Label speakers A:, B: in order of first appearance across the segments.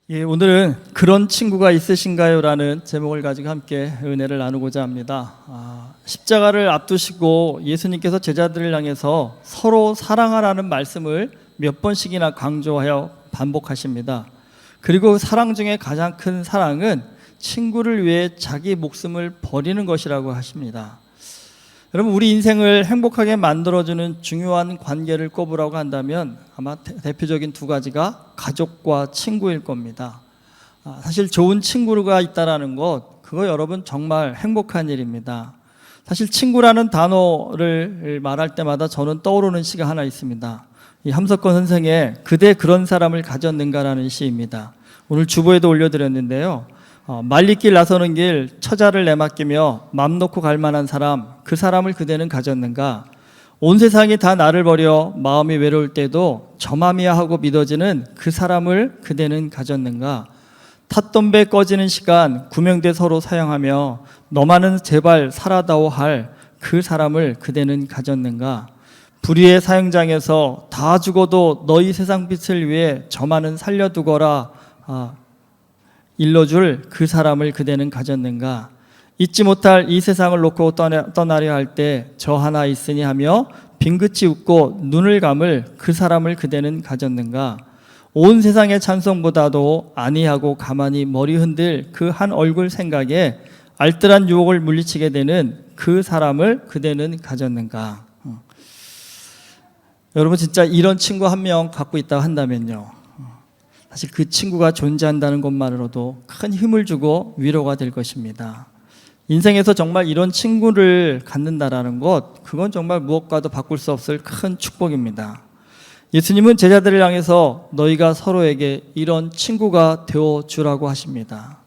A: 예, 오늘은 그런 친구가 있으신가요? 라는 제목을 가지고 함께 은혜를 나누고자 합니다. 십자가를 앞두시고 예수님께서 제자들을 향해서 서로 사랑하라는 말씀을 몇 번씩이나 강조하여 반복하십니다. 그리고 사랑 중에 가장 큰 사랑은 친구를 위해 자기 목숨을 버리는 것이라고 하십니다. 여러분, 우리 인생을 행복하게 만들어주는 중요한 관계를 꼽으라고 한다면 아마 대표적인 두 가지가 가족과 친구일 겁니다. 사실 좋은 친구가 있다는 것, 그거 여러분 정말 행복한 일입니다. 사실 친구라는 단어를 말할 때마다 저는 떠오르는 시가 하나 있습니다. 이 함석권 선생의 그대 그런 사람을 가졌는가라는 시입니다. 오늘 주보에도 올려드렸는데요. 말리길 나서는 길 처자를 내맡기며 맘 놓고 갈 만한 사람, 그 사람을 그대는 가졌는가? 온 세상이 다 나를 버려 마음이 외로울 때도 저맘이야 하고 믿어지는 그 사람을 그대는 가졌는가? 탔던 배 꺼지는 시간 구명대 서로 사양하며 너만은 제발 살아다오 할 그 사람을 그대는 가졌는가? 불의의 사형장에서 다 죽어도 너희 세상 빛을 위해 저만은 살려두거라 일러줄 그 사람을 그대는 가졌는가? 잊지 못할 이 세상을 놓고 떠나려 할 때 저 하나 있으니 하며 빙긋이 웃고 눈을 감을 그 사람을 그대는 가졌는가? 온 세상의 찬송보다도 아니하고 가만히 머리 흔들 그 한 얼굴 생각에 알뜰한 유혹을 물리치게 되는 그 사람을 그대는 가졌는가? 여러분, 진짜 이런 친구 한 명 갖고 있다고 한다면요, 사실 그 친구가 존재한다는 것만으로도 큰 힘을 주고 위로가 될 것입니다. 인생에서 정말 이런 친구를 갖는다라는 것, 그건 정말 무엇과도 바꿀 수 없을 큰 축복입니다. 예수님은 제자들을 향해서 너희가 서로에게 이런 친구가 되어주라고 하십니다.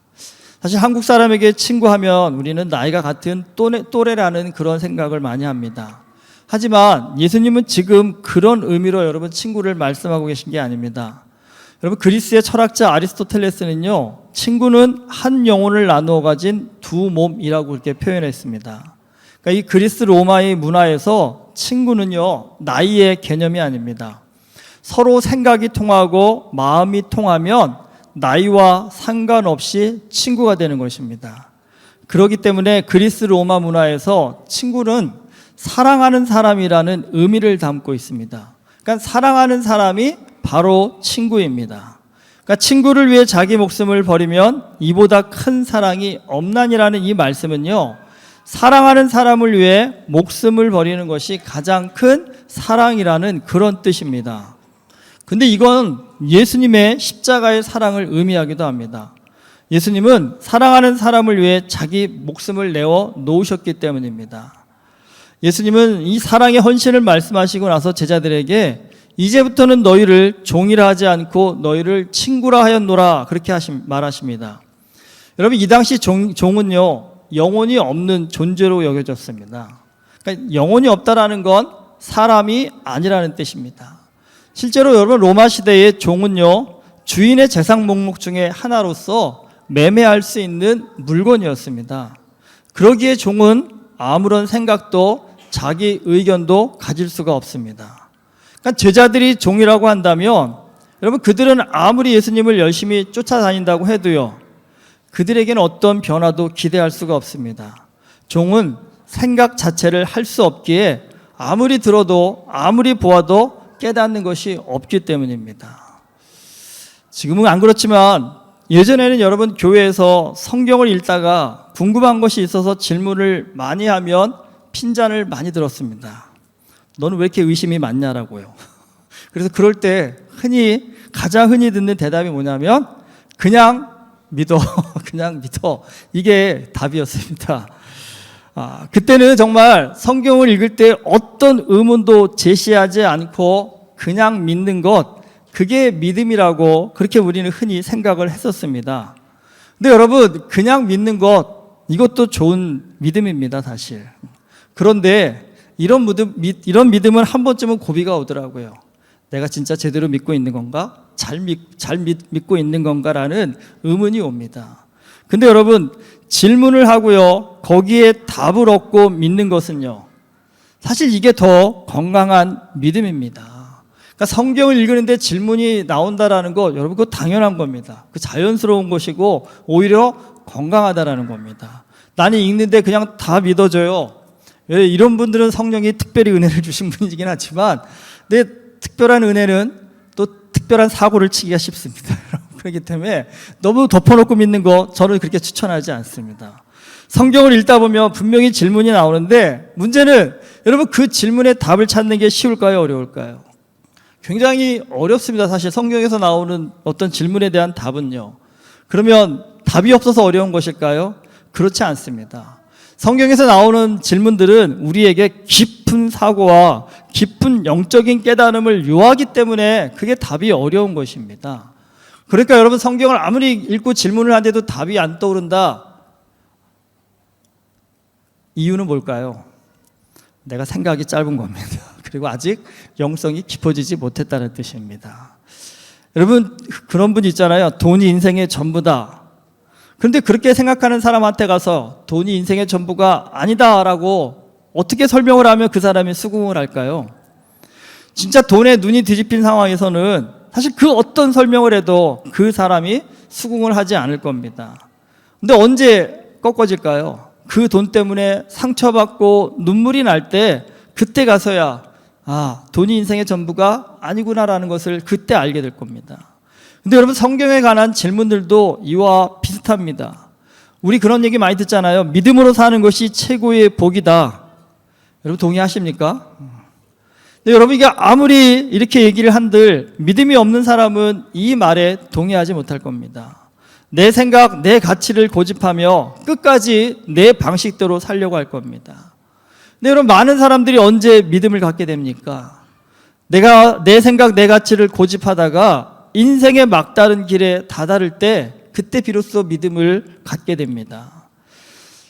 A: 사실 한국 사람에게 친구하면 우리는 나이가 같은 또래라는 그런 생각을 많이 합니다. 하지만 예수님은 지금 그런 의미로 여러분 친구를 말씀하고 계신 게 아닙니다. 여러분, 그리스의 철학자 아리스토텔레스는요, 친구는 한 영혼을 나누어 가진 두 몸이라고 그렇게 표현했습니다. 그러니까 이 그리스 로마의 문화에서 친구는요, 나이의 개념이 아닙니다. 서로 생각이 통하고 마음이 통하면 나이와 상관없이 친구가 되는 것입니다. 그렇기 때문에 그리스 로마 문화에서 친구는 사랑하는 사람이라는 의미를 담고 있습니다. 그러니까 사랑하는 사람이 바로 친구입니다. 그러니까 친구를 위해 자기 목숨을 버리면 이보다 큰 사랑이 없나니라는 이 말씀은요, 사랑하는 사람을 위해 목숨을 버리는 것이 가장 큰 사랑이라는 그런 뜻입니다. 근데 이건 예수님의 십자가의 사랑을 의미하기도 합니다. 예수님은 사랑하는 사람을 위해 자기 목숨을 내어 놓으셨기 때문입니다. 예수님은 이 사랑의 헌신을 말씀하시고 나서 제자들에게 이제부터는 너희를 종이라 하지 않고 너희를 친구라 하였노라, 그렇게 말하십니다. 여러분, 이 당시 종은요, 영혼이 없는 존재로 여겨졌습니다. 그러니까 영혼이 없다라는 건 사람이 아니라는 뜻입니다. 실제로 여러분, 로마 시대의 종은요, 주인의 재산 목록 중에 하나로서 매매할 수 있는 물건이었습니다. 그러기에 종은 아무런 생각도 자기 의견도 가질 수가 없습니다. 그러니까 제자들이 종이라고 한다면 여러분, 그들은 아무리 예수님을 열심히 쫓아다닌다고 해도요, 그들에게는 어떤 변화도 기대할 수가 없습니다. 종은 생각 자체를 할 수 없기에 아무리 들어도 아무리 보아도 깨닫는 것이 없기 때문입니다. 지금은 안 그렇지만 예전에는 여러분, 교회에서 성경을 읽다가 궁금한 것이 있어서 질문을 많이 하면 핀잔을 많이 들었습니다. 너는 왜 이렇게 의심이 많냐라고요. 그래서 그럴 때 가장 흔히 듣는 대답이 뭐냐면 그냥 믿어. 그냥 믿어. 이게 답이었습니다. 그때는 정말 성경을 읽을 때 어떤 의문도 제시하지 않고 그냥 믿는 것, 그게 믿음이라고 그렇게 우리는 흔히 생각을 했었습니다. 근데 여러분, 그냥 믿는 것, 이것도 좋은 믿음입니다, 사실. 그런데 이런 믿음은 한 번쯤은 고비가 오더라고요. 내가 진짜 제대로 믿고 있는 건가? 잘 믿고 있는 건가라는 의문이 옵니다. 근데 여러분, 질문을 하고요, 거기에 답을 얻고 믿는 것은요, 사실 이게 더 건강한 믿음입니다. 그러니까 성경을 읽는데 질문이 나온다라는 거 여러분 그거 당연한 겁니다. 그 자연스러운 것이고 오히려 건강하다라는 겁니다. 나는 읽는데 그냥 다 믿어줘요. 왜 이런 분들은 성령이 특별히 은혜를 주신 분이긴 하지만 내 특별한 은혜는 또 특별한 사고를 치기가 쉽습니다. 그렇기 때문에 너무 덮어놓고 믿는 거 저는 그렇게 추천하지 않습니다. 성경을 읽다 보면 분명히 질문이 나오는데 문제는 여러분 그 질문에 답을 찾는 게 쉬울까요? 어려울까요? 굉장히 어렵습니다. 사실 성경에서 나오는 어떤 질문에 대한 답은요. 그러면 답이 없어서 어려운 것일까요? 그렇지 않습니다. 성경에서 나오는 질문들은 우리에게 깊은 사고와 깊은 영적인 깨달음을 요하기 때문에 그게 답이 어려운 것입니다. 그러니까 여러분 성경을 아무리 읽고 질문을 하는데도 답이 안 떠오른다. 이유는 뭘까요? 내가 생각이 짧은 겁니다. 그리고 아직 영성이 깊어지지 못했다는 뜻입니다. 여러분 그런 분 있잖아요. 돈이 인생의 전부다. 그런데 그렇게 생각하는 사람한테 가서 돈이 인생의 전부가 아니다라고 어떻게 설명을 하면 그 사람이 수긍을 할까요? 진짜 돈에 눈이 뒤집힌 상황에서는 사실 그 어떤 설명을 해도 그 사람이 수긍을 하지 않을 겁니다. 근데 언제 꺾어질까요? 그 돈 때문에 상처받고 눈물이 날 때 그때 가서야 돈이 인생의 전부가 아니구나라는 것을 그때 알게 될 겁니다. 근데 여러분 성경에 관한 질문들도 이와 비슷합니다. 우리 그런 얘기 많이 듣잖아요. 믿음으로 사는 것이 최고의 복이다. 여러분 동의하십니까? 근데 여러분 이게 아무리 이렇게 얘기를 한들 믿음이 없는 사람은 이 말에 동의하지 못할 겁니다. 내 생각, 내 가치를 고집하며 끝까지 내 방식대로 살려고 할 겁니다. 근데 여러분 많은 사람들이 언제 믿음을 갖게 됩니까? 내가 내 생각, 내 가치를 고집하다가 인생의 막다른 길에 다다를 때 그때 비로소 믿음을 갖게 됩니다.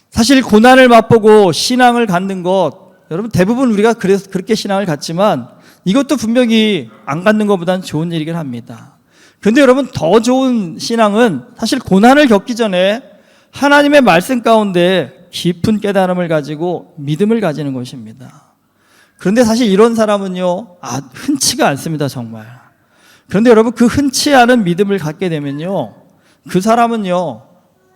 A: 사실 고난을 맛보고 신앙을 갖는 것 여러분 대부분 우리가 그래서 그렇게 신앙을 갖지만 이것도 분명히 안 갖는 것보다는 좋은 일이긴 합니다. 그런데 여러분 더 좋은 신앙은 사실 고난을 겪기 전에 하나님의 말씀 가운데 깊은 깨달음을 가지고 믿음을 가지는 것입니다. 그런데 사실 이런 사람은요 흔치가 않습니다. 정말. 그런데 여러분 그 흔치 않은 믿음을 갖게 되면요 그 사람은요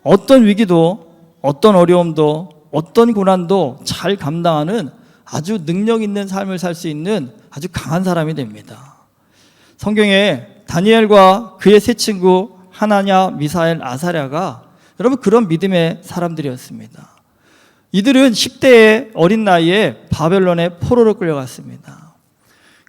A: 어떤 위기도 어떤 어려움도 어떤 고난도 잘 감당하는 아주 능력 있는 삶을 살 수 있는 아주 강한 사람이 됩니다. 성경에 다니엘과 그의 세 친구 하나냐, 미사엘, 아사랴가 여러분 그런 믿음의 사람들이었습니다. 이들은 10대의 어린 나이에 바벨론에 포로로 끌려갔습니다.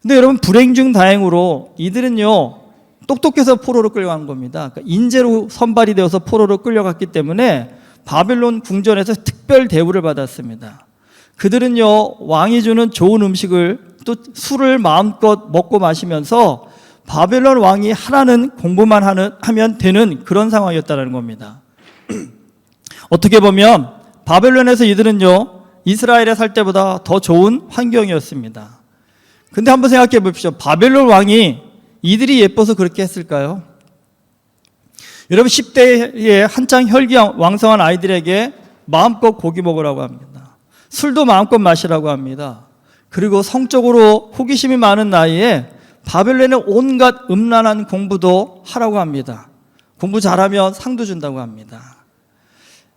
A: 근데 여러분 불행 중 다행으로 이들은요 똑똑해서 포로로 끌려간 겁니다. 그러니까 인재로 선발이 되어서 포로로 끌려갔기 때문에 바벨론 궁전에서 특별 대우를 받았습니다. 그들은요 왕이 주는 좋은 음식을 또 술을 마음껏 먹고 마시면서 바벨론 왕이 하라는 공부만 하면 되는 그런 상황이었다는 겁니다. 어떻게 보면 바벨론에서 이들은요 이스라엘에 살 때보다 더 좋은 환경이었습니다. 근데 한번 생각해 보십시오. 바벨론 왕이 이들이 예뻐서 그렇게 했을까요? 여러분 10대에 한창 혈기왕성한 아이들에게 마음껏 고기 먹으라고 합니다. 술도 마음껏 마시라고 합니다. 그리고 성적으로 호기심이 많은 나이에 바벨론의 온갖 음란한 공부도 하라고 합니다. 공부 잘하면 상도 준다고 합니다.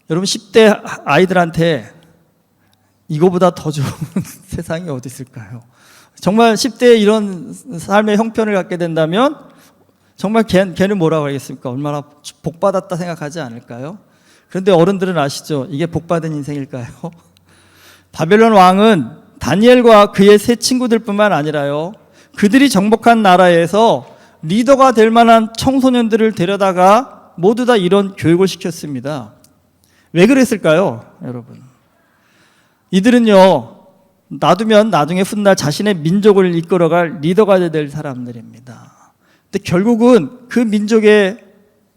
A: 여러분 10대 아이들한테 이거보다 더 좋은 세상이 어디 있을까요? 정말 10대에 이런 삶의 형편을 갖게 된다면 정말 걔는 뭐라고 하겠습니까? 얼마나 복받았다 생각하지 않을까요? 그런데 어른들은 아시죠? 이게 복받은 인생일까요? 바벨론 왕은 다니엘과 그의 세 친구들뿐만 아니라요 그들이 정복한 나라에서 리더가 될 만한 청소년들을 데려다가 모두 다 이런 교육을 시켰습니다. 왜 그랬을까요, 여러분? 이들은요 놔두면 나중에 훗날 자신의 민족을 이끌어갈 리더가 될 사람들입니다. 근데 결국은 그 민족의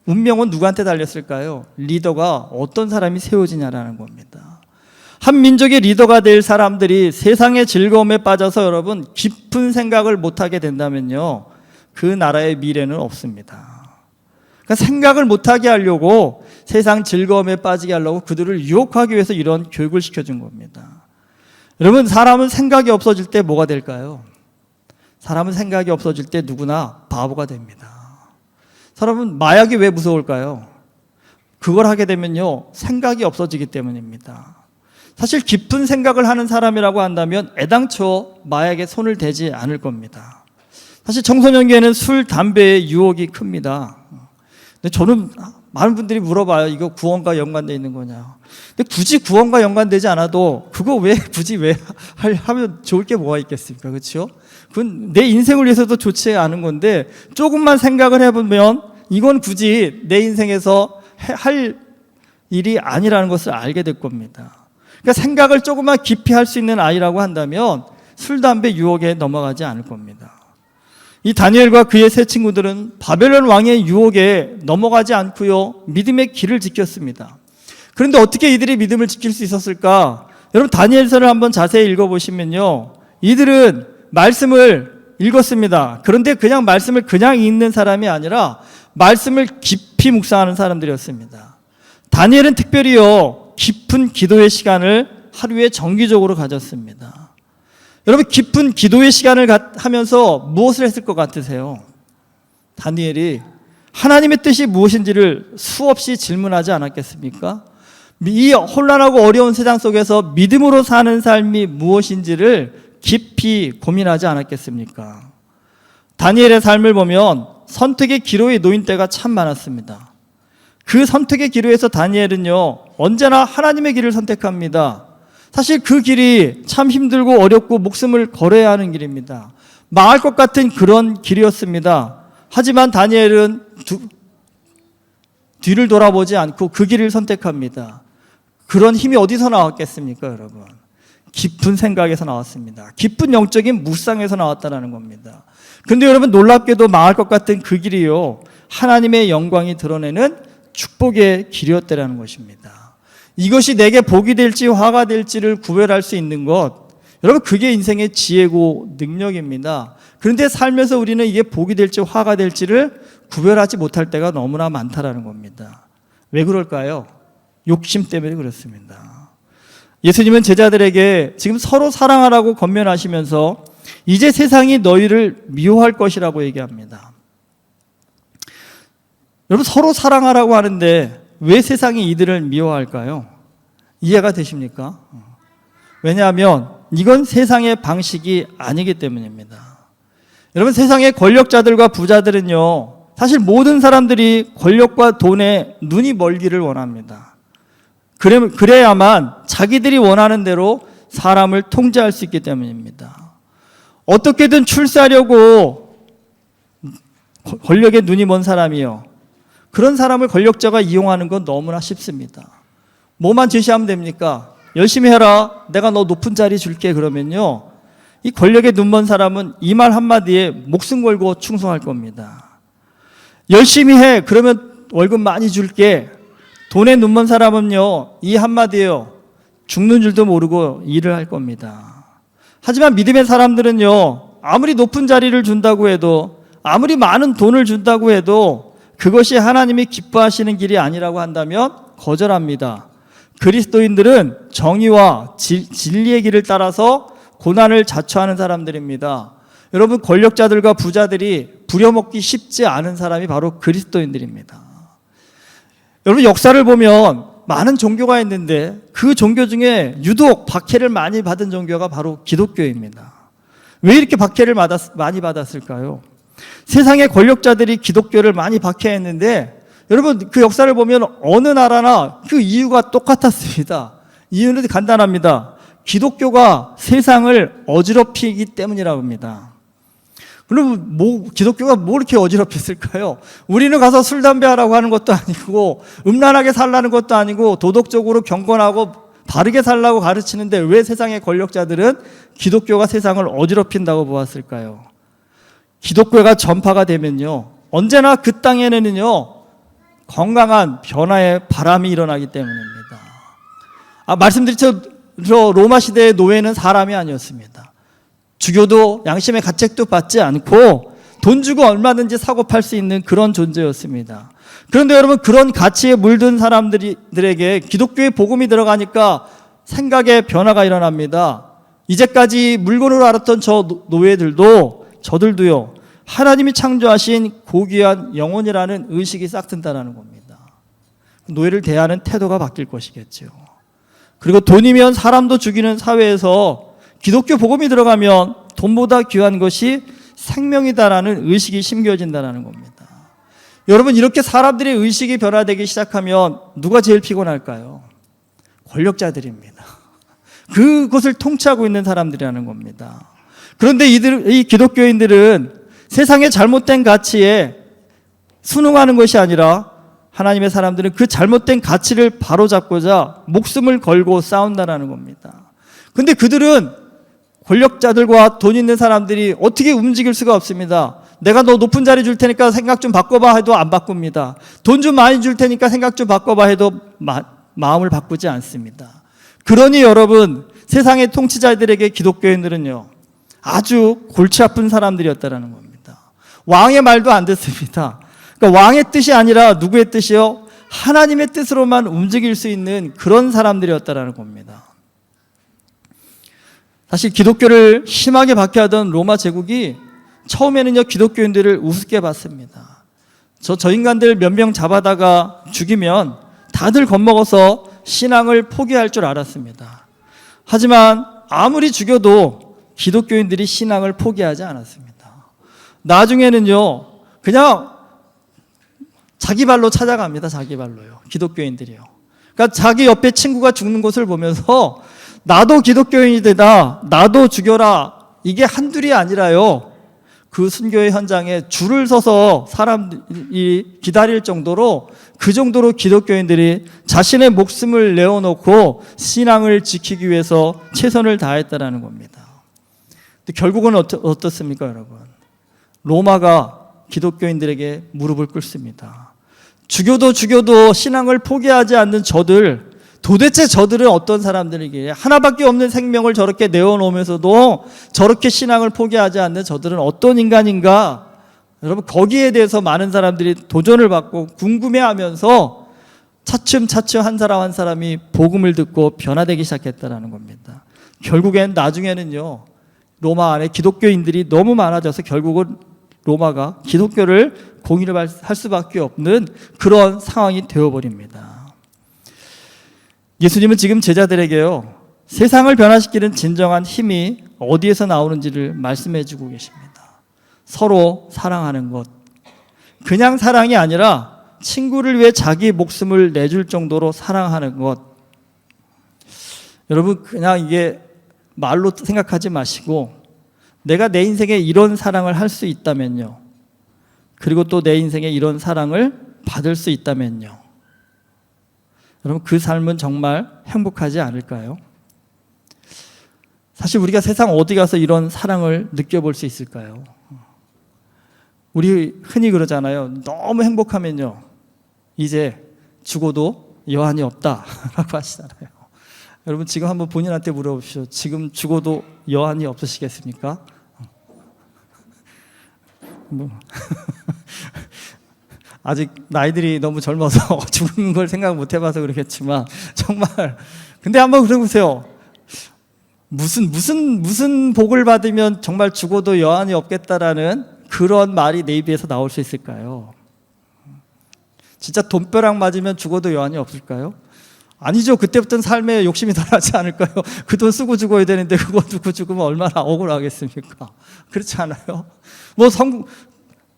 A: 운명은 누구한테 달렸을까요? 리더가 어떤 사람이 세워지냐라는 겁니다. 한 민족의 리더가 될 사람들이 세상의 즐거움에 빠져서 여러분 깊은 생각을 못하게 된다면요 그 나라의 미래는 없습니다. 그러니까 생각을 못하게 하려고 세상 즐거움에 빠지게 하려고 그들을 유혹하기 위해서 이런 교육을 시켜준 겁니다. 여러분 사람은 생각이 없어질 때 뭐가 될까요? 사람은 생각이 없어질 때 누구나 바보가 됩니다. 사람은 마약이 왜 무서울까요? 그걸 하게 되면요, 생각이 없어지기 때문입니다. 사실 깊은 생각을 하는 사람이라고 한다면 애당초 마약에 손을 대지 않을 겁니다. 사실 청소년기에는 술, 담배의 유혹이 큽니다. 근데 저는 많은 분들이 물어봐요. 이거 구원과 연관되어 있는 거냐. 근데 굳이 구원과 연관되지 않아도 그거 왜 굳이 왜 하면 좋을 게 뭐가 있겠습니까? 그렇죠? 그건 내 인생을 위해서도 좋지 않은 건데 조금만 생각을 해보면 이건 굳이 내 인생에서 할 일이 아니라는 것을 알게 될 겁니다. 그러니까 생각을 조금만 깊이 할 수 있는 아이라고 한다면 술, 담배 유혹에 넘어가지 않을 겁니다. 이 다니엘과 그의 세 친구들은 바벨론 왕의 유혹에 넘어가지 않고요, 믿음의 길을 지켰습니다. 그런데 어떻게 이들이 믿음을 지킬 수 있었을까? 여러분 다니엘서를 한번 자세히 읽어보시면요, 이들은 말씀을 읽었습니다. 그런데 그냥 말씀을 그냥 읽는 사람이 아니라 말씀을 깊이 묵상하는 사람들이었습니다. 다니엘은 특별히요, 깊은 기도의 시간을 하루에 정기적으로 가졌습니다. 여러분 깊은 기도의 시간을 하면서 무엇을 했을 것 같으세요? 다니엘이 하나님의 뜻이 무엇인지를 수없이 질문하지 않았겠습니까? 이 혼란하고 어려운 세상 속에서 믿음으로 사는 삶이 무엇인지를 깊이 고민하지 않았겠습니까? 다니엘의 삶을 보면 선택의 기로에 놓인 때가 참 많았습니다. 그 선택의 기로에서 다니엘은요, 언제나 하나님의 길을 선택합니다. 사실 그 길이 참 힘들고 어렵고 목숨을 걸어야 하는 길입니다. 망할 것 같은 그런 길이었습니다. 하지만 다니엘은 뒤를 돌아보지 않고 그 길을 선택합니다. 그런 힘이 어디서 나왔겠습니까, 여러분? 깊은 생각에서 나왔습니다. 깊은 영적인 묵상에서 나왔다는 겁니다. 그런데 여러분 놀랍게도 망할 것 같은 그 길이요, 하나님의 영광이 드러내는 축복의 길이었다는 것입니다. 이것이 내게 복이 될지 화가 될지를 구별할 수 있는 것, 여러분 그게 인생의 지혜고 능력입니다. 그런데 살면서 우리는 이게 복이 될지 화가 될지를 구별하지 못할 때가 너무나 많다라는 겁니다. 왜 그럴까요? 욕심 때문에 그렇습니다. 예수님은 제자들에게 지금 서로 사랑하라고 권면하시면서 이제 세상이 너희를 미워할 것이라고 얘기합니다. 여러분 서로 사랑하라고 하는데 왜 세상이 이들을 미워할까요? 이해가 되십니까? 왜냐하면 이건 세상의 방식이 아니기 때문입니다. 여러분 세상의 권력자들과 부자들은요, 사실 모든 사람들이 권력과 돈에 눈이 멀기를 원합니다. 그래야만 자기들이 원하는 대로 사람을 통제할 수 있기 때문입니다. 어떻게든 출세하려고 권력에 눈이 먼 사람이요, 그런 사람을 권력자가 이용하는 건 너무나 쉽습니다. 뭐만 제시하면 됩니까? 열심히 해라, 내가 너 높은 자리 줄게. 그러면요, 이 권력에 눈먼 사람은 이 말 한마디에 목숨 걸고 충성할 겁니다. 열심히 해, 그러면 월급 많이 줄게. 돈에 눈먼 사람은요, 이 한마디에요, 죽는 줄도 모르고 일을 할 겁니다. 하지만 믿음의 사람들은요, 아무리 높은 자리를 준다고 해도, 아무리 많은 돈을 준다고 해도 그것이 하나님이 기뻐하시는 길이 아니라고 한다면 거절합니다. 그리스도인들은 정의와 진리의 길을 따라서 고난을 자초하는 사람들입니다. 여러분 권력자들과 부자들이 부려먹기 쉽지 않은 사람이 바로 그리스도인들입니다. 여러분 역사를 보면 많은 종교가 있는데 그 종교 중에 유독 박해를 많이 받은 종교가 바로 기독교입니다. 왜 이렇게 박해를 많이 받았을까요? 세상의 권력자들이 기독교를 많이 박해했는데 여러분 그 역사를 보면 어느 나라나 그 이유가 똑같았습니다. 이유는 간단합니다. 기독교가 세상을 어지럽히기 때문이라고 합니다. 그럼 기독교가 뭐 이렇게 어지럽혔을까요? 우리는 가서 술, 담배 하라고 하는 것도 아니고 음란하게 살라는 것도 아니고 도덕적으로 경건하고 바르게 살라고 가르치는데 왜 세상의 권력자들은 기독교가 세상을 어지럽힌다고 보았을까요? 기독교가 전파가 되면요, 언제나 그 땅에는요 건강한 변화의 바람이 일어나기 때문입니다. 말씀드렸죠, 로마 시대의 노예는 사람이 아니었습니다. 주교도 양심의 가책도 받지 않고 돈 주고 얼마든지 사고 팔 수 있는 그런 존재였습니다. 그런데 여러분 그런 가치에 물든 사람들에게 기독교의 복음이 들어가니까 생각의 변화가 일어납니다. 이제까지 물건으로 알았던 저 노예들도 저들도요, 하나님이 창조하신 고귀한 영혼이라는 의식이 싹 든다는 겁니다. 노예를 대하는 태도가 바뀔 것이겠죠. 그리고 돈이면 사람도 죽이는 사회에서 기독교 복음이 들어가면 돈보다 귀한 것이 생명이다라는 의식이 심겨진다는 겁니다. 여러분, 이렇게 사람들의 의식이 변화되기 시작하면 누가 제일 피곤할까요? 권력자들입니다. 그것을 통치하고 있는 사람들이라는 겁니다. 그런데 이 기독교인들은 세상의 잘못된 가치에 순응하는 것이 아니라 하나님의 사람들은 그 잘못된 가치를 바로잡고자 목숨을 걸고 싸운다는 겁니다. 그런데 그들은 권력자들과 돈 있는 사람들이 어떻게 움직일 수가 없습니다. 내가 너 높은 자리 줄 테니까 생각 좀 바꿔봐 해도 안 바꿉니다. 돈 좀 많이 줄 테니까 생각 좀 바꿔봐 해도 마음을 바꾸지 않습니다. 그러니 여러분, 세상의 통치자들에게 기독교인들은요, 아주 골치 아픈 사람들이었다는 겁니다. 왕의 말도 안 듣습니다. 그러니까 왕의 뜻이 아니라 누구의 뜻이요? 하나님의 뜻으로만 움직일 수 있는 그런 사람들이었다는 겁니다. 사실 기독교를 심하게 박해하던 로마 제국이 처음에는요, 기독교인들을 우습게 봤습니다. 저 인간들 몇 명 잡아다가 죽이면 다들 겁먹어서 신앙을 포기할 줄 알았습니다. 하지만 아무리 죽여도 기독교인들이 신앙을 포기하지 않았습니다. 나중에는요, 그냥 자기 발로 찾아갑니다. 자기 발로요. 기독교인들이요. 그러니까 자기 옆에 친구가 죽는 것을 보면서 나도 기독교인이 되다, 나도 죽여라, 이게 한둘이 아니라요, 그 순교의 현장에 줄을 서서 사람이 기다릴 정도로, 그 정도로 기독교인들이 자신의 목숨을 내어놓고 신앙을 지키기 위해서 최선을 다했다는 겁니다. 근데 결국은 어떻습니까, 여러분? 로마가 기독교인들에게 무릎을 꿇습니다. 죽여도 신앙을 포기하지 않는 저들, 도대체 저들은 어떤 사람들이기에, 하나밖에 없는 생명을 저렇게 내어놓으면서도 저렇게 신앙을 포기하지 않는 저들은 어떤 인간인가? 여러분, 거기에 대해서 많은 사람들이 도전을 받고 궁금해하면서 차츰차츰 한 사람 한 사람이 복음을 듣고 변화되기 시작했다는 겁니다. 결국엔 나중에는요, 로마 안에 기독교인들이 너무 많아져서 결국은 로마가 기독교를 공인할 수밖에 없는 그런 상황이 되어버립니다. 예수님은 지금 제자들에게요, 세상을 변화시키는 진정한 힘이 어디에서 나오는지를 말씀해 주고 계십니다. 서로 사랑하는 것. 그냥 사랑이 아니라 친구를 위해 자기 목숨을 내줄 정도로 사랑하는 것. 여러분, 그냥 이게 말로 생각하지 마시고, 내가 내 인생에 이런 사랑을 할 수 있다면요, 그리고 또 내 인생에 이런 사랑을 받을 수 있다면요, 여러분, 그 삶은 정말 행복하지 않을까요? 사실 우리가 세상 어디 가서 이런 사랑을 느껴볼 수 있을까요? 우리 흔히 그러잖아요. 너무 행복하면요, 이제 죽어도 여한이 없다라고 하시잖아요. 여러분, 지금 한번 본인한테 물어보십시오. 지금 죽어도 여한이 없으시겠습니까? 아직 나이들이 너무 젊어서 죽는 걸 생각 못 해봐서 그러겠지만, 정말, 근데 한번 그러보세요. 무슨 복을 받으면 정말 죽어도 여한이 없겠다라는 그런 말이 내 입에서 나올 수 있을까요? 진짜 돈벼락 맞으면 죽어도 여한이 없을까요? 아니죠. 그때부터는 삶에 욕심이 덜하지 않을까요? 그 돈 쓰고 죽어야 되는데 그거 두고 죽으면 얼마나 억울하겠습니까? 그렇지 않아요? 뭐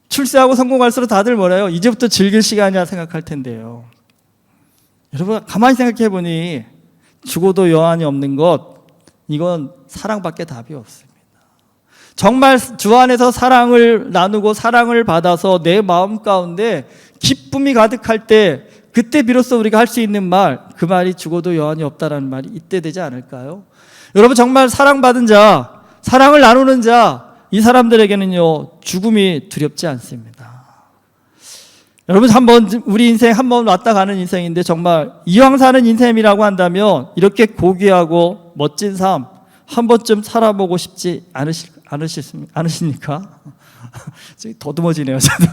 A: 출세하고 성공할수록 다들 뭐래요? 이제부터 즐길 시간이야 생각할 텐데요. 여러분, 가만히 생각해 보니 죽어도 여한이 없는 것, 이건 사랑밖에 답이 없습니다. 정말 주 안에서 사랑을 나누고 사랑을 받아서 내 마음 가운데 기쁨이 가득할 때, 그때 비로소 우리가 할 수 있는 말, 그 말이 죽어도 여한이 없다라는 말이 이때 되지 않을까요? 여러분, 정말 사랑받은 자, 사랑을 나누는 자, 이 사람들에게는요, 죽음이 두렵지 않습니다. 여러분, 우리 인생 한번 왔다 가는 인생인데, 정말 이왕 사는 인생이라고 한다면 이렇게 고귀하고 멋진 삶 한 번쯤 살아보고 싶지 않으십니까? 더듬어지네요, 저도.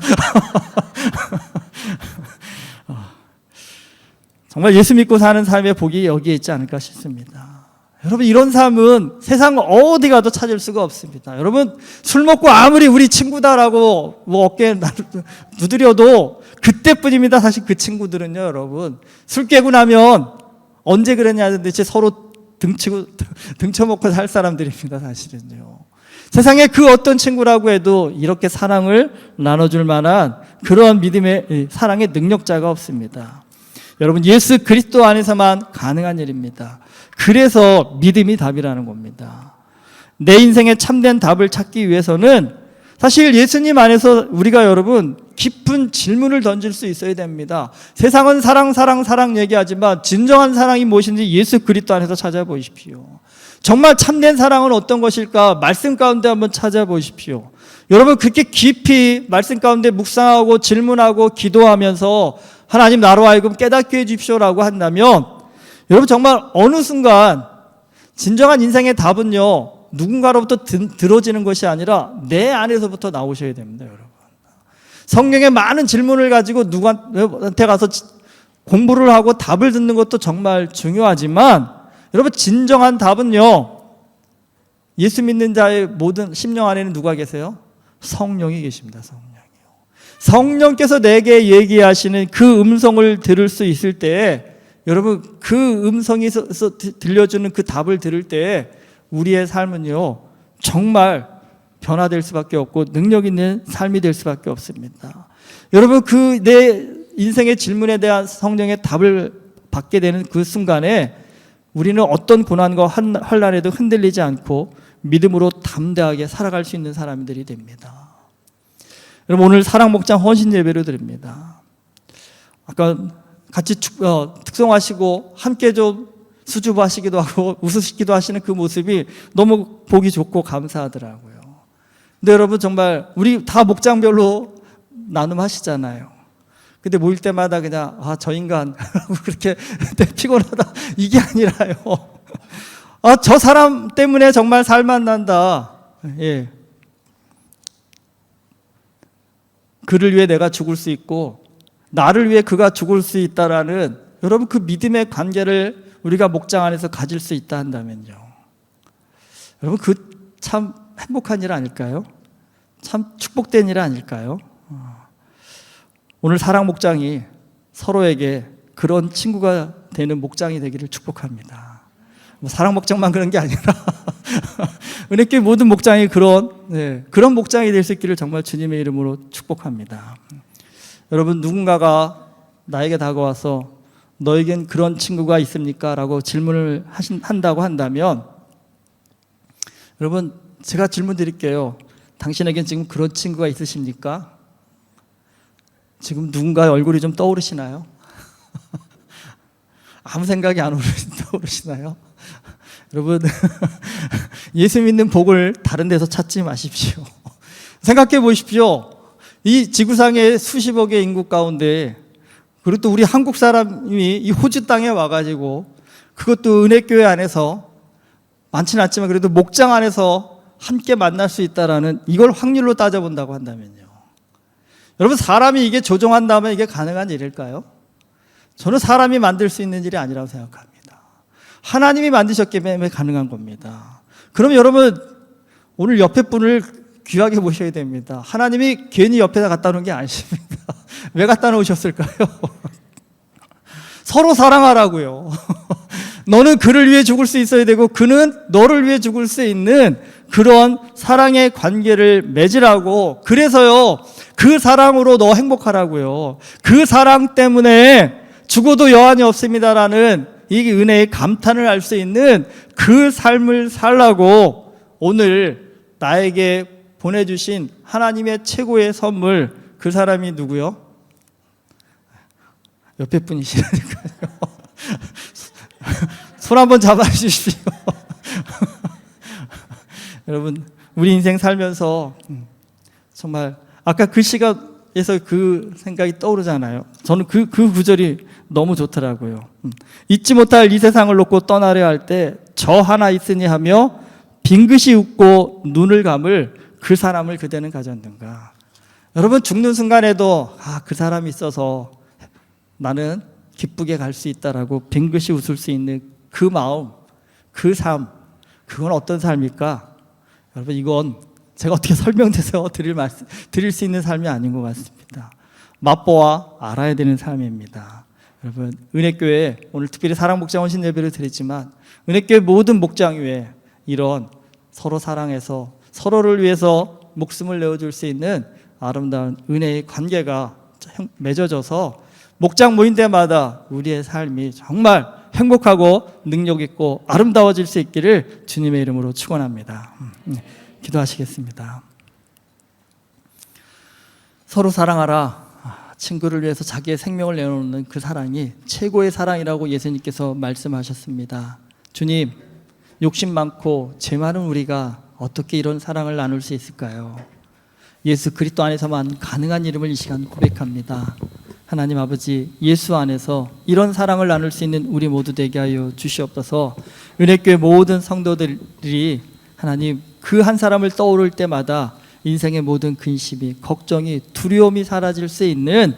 A: 정말 예수 믿고 사는 삶의 복이 여기에 있지 않을까 싶습니다. 여러분, 이런 삶은 세상 어디 가도 찾을 수가 없습니다. 여러분, 술 먹고 아무리 우리 친구다라고 뭐 어깨에 두드려도 그때뿐입니다. 사실 그 친구들은요, 여러분. 술 깨고 나면 언제 그랬냐 도대체 서로 등쳐먹고 살 사람들입니다, 사실은요. 세상에 그 어떤 친구라고 해도 이렇게 사랑을 나눠줄 만한 그러한 믿음의 사랑의 능력자가 없습니다. 여러분, 예수 그리스도 안에서만 가능한 일입니다. 그래서 믿음이 답이라는 겁니다. 내 인생의 참된 답을 찾기 위해서는 사실 예수님 안에서 우리가 여러분 깊은 질문을 던질 수 있어야 됩니다. 세상은 사랑 사랑 사랑 얘기하지만 진정한 사랑이 무엇인지 예수 그리스도 안에서 찾아보십시오. 정말 참된 사랑은 어떤 것일까? 말씀 가운데 한번 찾아보십시오. 여러분, 그렇게 깊이 말씀 가운데 묵상하고 질문하고 기도하면서 하나님 나로 하여금 깨닫게 해주십시오라고 한다면 여러분, 정말 어느 순간 진정한 인생의 답은요, 누군가로부터 들어지는 것이 아니라 내 안에서부터 나오셔야 됩니다, 여러분. 성경에 많은 질문을 가지고 누구한테 가서 공부를 하고 답을 듣는 것도 정말 중요하지만 여러분, 진정한 답은요, 예수 믿는 자의 모든 심령 안에는 누가 계세요? 성령이 계십니다. 성령께서 내게 얘기하시는 그 음성을 들을 수 있을 때에 여러분, 그 음성에서 들려주는 그 답을 들을 때에 우리의 삶은요, 정말 변화될 수밖에 없고 능력 있는 삶이 될 수밖에 없습니다. 여러분, 그 내 인생의 질문에 대한 성령의 답을 받게 되는 그 순간에 우리는 어떤 고난과 환난에도 흔들리지 않고 믿음으로 담대하게 살아갈 수 있는 사람들이 됩니다. 여러분, 오늘 사랑 목장 헌신 예배를 드립니다. 아까 같이 특송하시고 함께 좀 수줍어하시기도 하고 웃으시기도 하시는 그 모습이 너무 보기 좋고 감사하더라고요. 근데 여러분, 정말 우리 다 목장별로 나눔하시잖아요. 근데 모일 때마다 그냥 저 인간 그렇게 피곤하다 이게 아니라요. 저 사람 때문에 정말 살만 난다. 예. 그를 위해 내가 죽을 수 있고 나를 위해 그가 죽을 수 있다라는 여러분, 그 믿음의 관계를 우리가 목장 안에서 가질 수 있다 한다면요, 여러분, 그 참 행복한 일 아닐까요? 참 축복된 일 아닐까요? 오늘 사랑 목장이 서로에게 그런 친구가 되는 목장이 되기를 축복합니다. 사랑 목장만 그런 게 아니라 은혜교회 모든 목장이 그런 목장이 될 수 있기를 정말 주님의 이름으로 축복합니다. 여러분, 누군가가 나에게 다가와서 너에겐 그런 친구가 있습니까? 라고 질문을 한다고 한다면 여러분, 제가 질문 드릴게요. 당신에겐 지금 그런 친구가 있으십니까? 지금 누군가의 얼굴이 좀 떠오르시나요? 아무 생각이 안 떠오르시나요? 여러분, 예수 믿는 복을 다른 데서 찾지 마십시오. 생각해 보십시오. 이 지구상의 수십억의 인구 가운데, 그리고 또 우리 한국 사람이 이 호주 땅에 와가지고, 그것도 은혜교회 안에서 많지는 않지만 그래도 목장 안에서 함께 만날 수 있다라는, 이걸 확률로 따져본다고 한다면요, 여러분, 사람이 이게 조종한다면 이게 가능한 일일까요? 저는 사람이 만들 수 있는 일이 아니라고 생각합니다. 하나님이 만드셨기 때문에 가능한 겁니다. 그럼 여러분, 오늘 옆에 분을 귀하게 보셔야 됩니다. 하나님이 괜히 옆에다 갖다 놓은 게 아니십니다. 왜 갖다 놓으셨을까요? 서로 사랑하라고요. 너는 그를 위해 죽을 수 있어야 되고 그는 너를 위해 죽을 수 있는 그런 사랑의 관계를 맺으라고. 그래서요, 그 사랑으로 너 행복하라고요. 그 사랑 때문에 죽어도 여한이 없습니다라는 이 은혜의 감탄을 할 수 있는 그 삶을 살라고 오늘 나에게 보내주신 하나님의 최고의 선물, 그 사람이 누구요? 옆에 분이시라니까요. 손 한번 잡아주십시오. 여러분, 우리 인생 살면서 정말 아까 그 시간에서 그 생각이 떠오르잖아요. 저는 그 구절이 너무 좋더라고요. 잊지 못할 이 세상을 놓고 떠나려 할 때 저 하나 있으니 하며 빙긋이 웃고 눈을 감을 그 사람을 그대는 가졌는가. 여러분, 죽는 순간에도 그 사람이 있어서 나는 기쁘게 갈 수 있다라고 빙긋이 웃을 수 있는 그 마음, 그 삶, 그건 어떤 삶일까? 여러분, 이건 제가 어떻게 설명해서 드릴 수 있는 삶이 아닌 것 같습니다. 맛보아 알아야 되는 삶입니다. 여러분, 은혜교회 오늘 특별히 사랑목장 헌신 예배를 드렸지만 은혜교회 모든 목장 위에 이런 서로 사랑해서 서로를 위해서 목숨을 내어줄 수 있는 아름다운 은혜의 관계가 맺어져서 목장 모임 때마다 우리의 삶이 정말 행복하고 능력 있고 아름다워질 수 있기를 주님의 이름으로 축원합니다. 기도하시겠습니다. 서로 사랑하라. 친구를 위해서 자기의 생명을 내놓는 그 사랑이 최고의 사랑이라고 예수님께서 말씀하셨습니다. 주님, 욕심 많고 죄 많은 우리가 어떻게 이런 사랑을 나눌 수 있을까요? 예수 그리스도 안에서만 가능한 이름을 이 시간 고백합니다. 하나님 아버지, 예수 안에서 이런 사랑을 나눌 수 있는 우리 모두 되게 하여 주시옵소서. 은혜교회 모든 성도들이 하나님 그 한 사람을 떠오를 때마다 인생의 모든 근심이, 걱정이, 두려움이 사라질 수 있는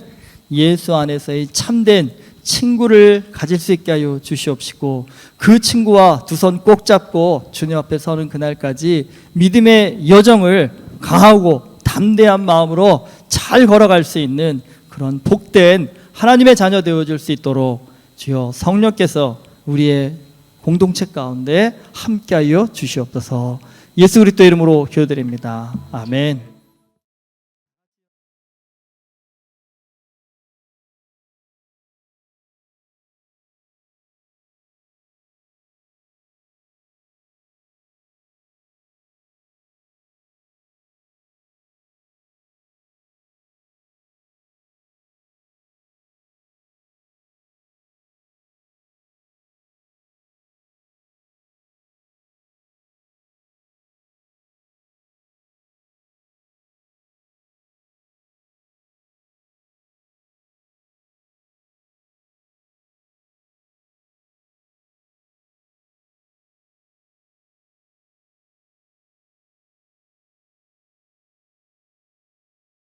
A: 예수 안에서의 참된 친구를 가질 수 있게 하여 주시옵시고, 그 친구와 두 손 꼭 잡고 주님 앞에 서는 그날까지 믿음의 여정을 강하고 담대한 마음으로 잘 걸어갈 수 있는 그런 복된 하나님의 자녀 되어줄 수 있도록 주여 성령께서 우리의 공동체 가운데 함께하여 주시옵소서. 예수 그리스도 이름으로 기도드립니다. 아멘.